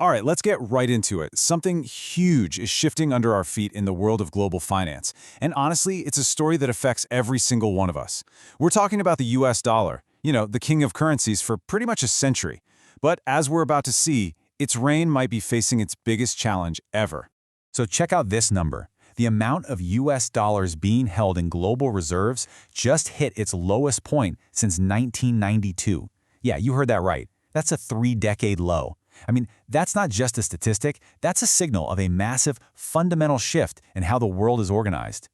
All right, let's get right into it. Something huge is shifting under our feet in the world of global finance. And honestly, it's a story that affects every single one of us. We're talking about the US dollar, the king of currencies for pretty much a century. But as we're about to see, its reign might be facing its biggest challenge ever. So check out this number. The amount of US dollars being held in global reserves just hit its lowest point since 1992. Yeah, you heard that right. That's a 3-decade low. I mean, that's not just a statistic, that's a signal of a massive, fundamental shift in how the world is organized.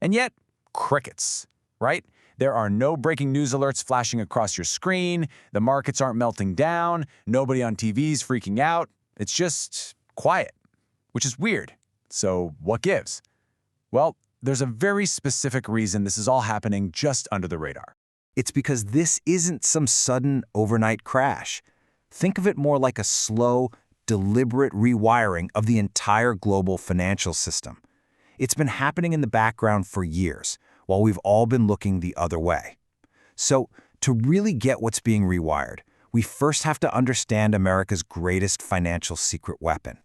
And yet, crickets, right? There are no breaking news alerts flashing across your screen, the markets aren't melting down, nobody on TV's freaking out. It's just quiet, which is weird. So what gives? Well, there's a very specific reason this is all happening just under the radar. It's because this isn't some sudden overnight crash. Think of it more like a slow, deliberate rewiring of the entire global financial system. It's been happening in the background for years, while we've all been looking the other way. So, to really get what's being rewired, we first have to understand America's greatest financial secret weapon.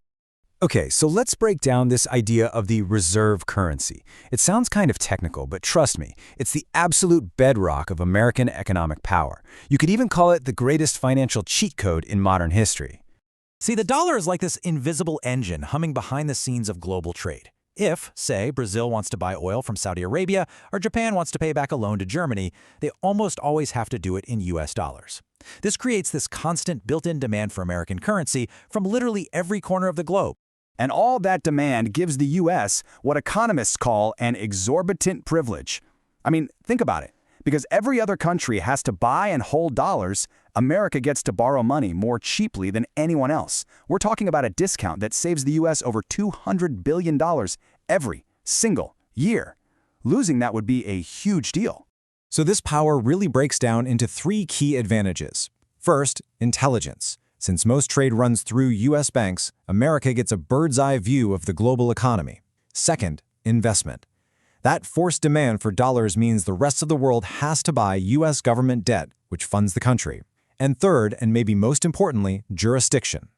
Okay, so let's break down this idea of the reserve currency. It sounds kind of technical, but trust me, it's the absolute bedrock of American economic power. You could even call it the greatest financial cheat code in modern history. See, the dollar is like this invisible engine humming behind the scenes of global trade. If, say, Brazil wants to buy oil from Saudi Arabia or Japan wants to pay back a loan to Germany, they almost always have to do it in US dollars. This creates this constant built-in demand for American currency from literally every corner of the globe. And all that demand gives the U.S. what economists call an exorbitant privilege. I mean, think about it. Because every other country has to buy and hold dollars, America gets to borrow money more cheaply than anyone else. We're talking about a discount that saves the U.S. over $200 billion every single year. Losing that would be a huge deal. So this power really breaks down into 3 key advantages. First, intelligence. Since most trade runs through U.S. banks, America gets a bird's-eye view of the global economy. Second, investment. That forced demand for dollars means the rest of the world has to buy U.S. government debt, which funds the country. And third, and maybe most importantly, jurisdiction.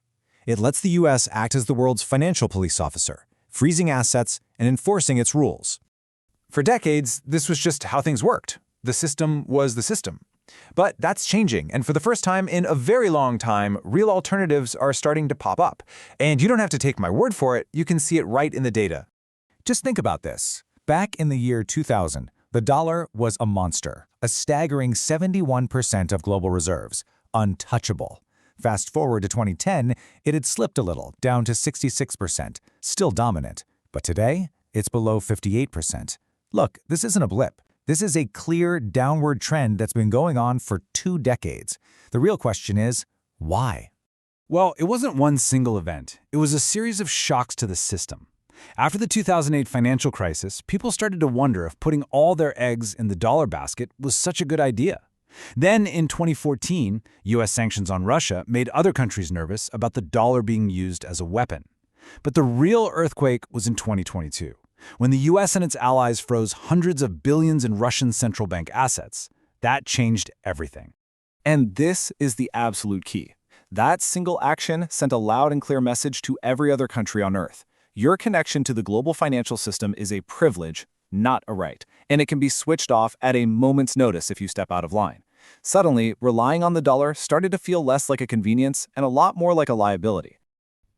It lets the U.S. act as the world's financial police officer, freezing assets and enforcing its rules. For decades, this was just how things worked. The system was the system. But that's changing, and for the first time in a very long time, real alternatives are starting to pop up. And you don't have to take my word for it, you can see it right in the data. Just think about this. Back in the year 2000, the dollar was a monster, a staggering 71% of global reserves, untouchable. Fast forward to 2010, it had slipped a little, down to 66%, still dominant. But today, it's below 58%. Look, this isn't a blip. This is a clear downward trend that's been going on for 2 decades. The real question is, why? Well, it wasn't one single event. It was a series of shocks to the system. After the 2008 financial crisis, people started to wonder if putting all their eggs in the dollar basket was such a good idea. Then, in 2014, U.S. sanctions on Russia made other countries nervous about the dollar being used as a weapon. But the real earthquake was in 2022. When the U.S. and its allies froze hundreds of billions in Russian central bank assets. That changed everything. And this is the absolute key. That single action sent a loud and clear message to every other country on Earth. Your connection to the global financial system is a privilege, not a right, and it can be switched off at a moment's notice if you step out of line. Suddenly, relying on the dollar started to feel less like a convenience and a lot more like a liability.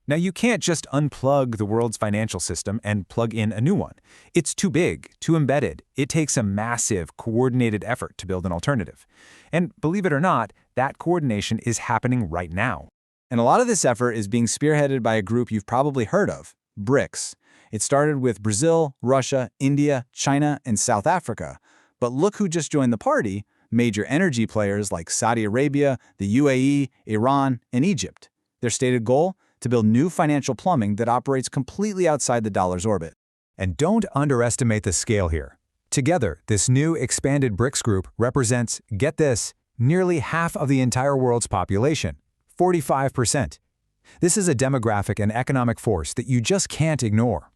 Now, you can't just unplug the world's financial system and plug in a new one. It's too big, too embedded. It takes a massive, coordinated effort to build an alternative. And believe it or not, that coordination is happening right now. And a lot of this effort is being spearheaded by a group you've probably heard of, BRICS. It started with Brazil, Russia, India, China, and South Africa. But look who just joined the party, major energy players like Saudi Arabia, the UAE, Iran, and Egypt. Their stated goal? To build new financial plumbing that operates completely outside the dollar's orbit. And don't underestimate the scale here. Together, this new expanded BRICS group represents, get this, nearly half of the entire world's population, 45%. This is a demographic and economic force that you just can't ignore.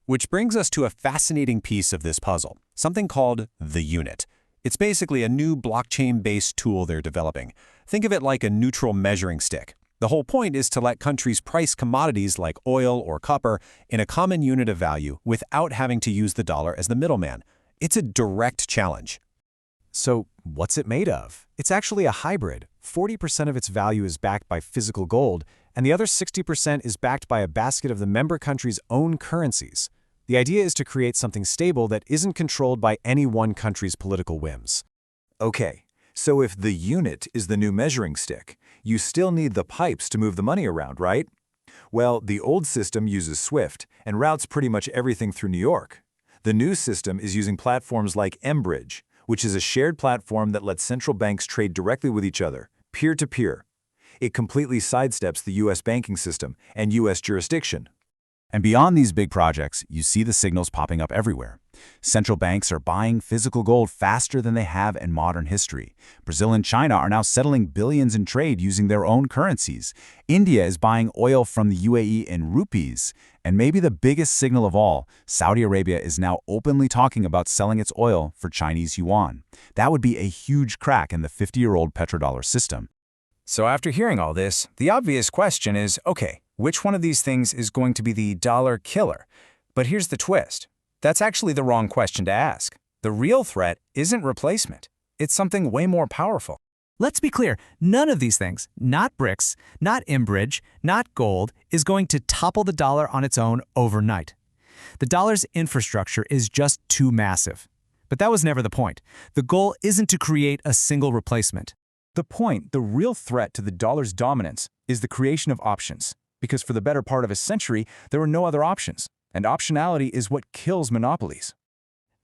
Which brings us to a fascinating piece of this puzzle, something called the unit. It's basically a new blockchain-based tool they're developing. Think of it like a neutral measuring stick. The whole point is to let countries price commodities like oil or copper in a common unit of value without having to use the dollar as the middleman. It's a direct challenge. So what's it made of? It's actually a hybrid. 40% of its value is backed by physical gold, and the other 60% is backed by a basket of the member country's own currencies. The idea is to create something stable that isn't controlled by any one country's political whims. Okay, so if the unit is the new measuring stick, you still need the pipes to move the money around, right? Well, the old system uses SWIFT and routes pretty much everything through New York. The new system is using platforms like Mbridge, which is a shared platform that lets central banks trade directly with each other, peer-to-peer. It completely sidesteps the U.S. banking system and U.S. jurisdiction. And beyond these big projects, you see the signals popping up everywhere. Central banks are buying physical gold faster than they have in modern history. Brazil and China are now settling billions in trade using their own currencies. India is buying oil from the UAE in rupees. And maybe the biggest signal of all, Saudi Arabia is now openly talking about selling its oil for Chinese yuan. That would be a huge crack in the 50-year-old petrodollar system. So after hearing all this, the obvious question is, okay, which one of these things is going to be the dollar killer? But here's the twist. That's actually the wrong question to ask. The real threat isn't replacement. It's something way more powerful. Let's be clear, none of these things, not BRICS, not Mbridge, not gold, is going to topple the dollar on its own overnight. The dollar's infrastructure is just too massive. But that was never the point. The goal isn't to create a single replacement. The point, the real threat to the dollar's dominance, is the creation of options. Because for the better part of a century, there were no other options. And optionality is what kills monopolies.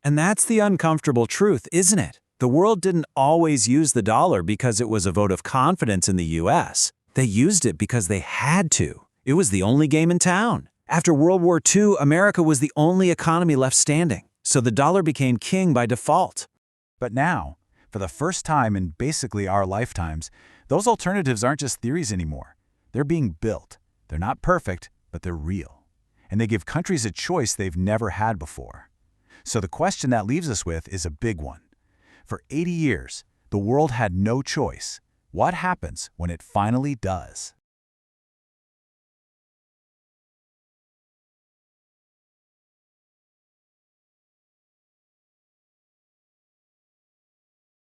And that's the uncomfortable truth, isn't it? The world didn't always use the dollar because it was a vote of confidence in the U.S. They used it because they had to. It was the only game in town. After World War II, America was the only economy left standing, so the dollar became king by default. But now, for the first time in basically our lifetimes, those alternatives aren't just theories anymore. They're being built. They're not perfect, but they're real. And they give countries a choice they've never had before. So the question that leaves us with is a big one. For 80 years, the world had no choice. What happens when it finally does?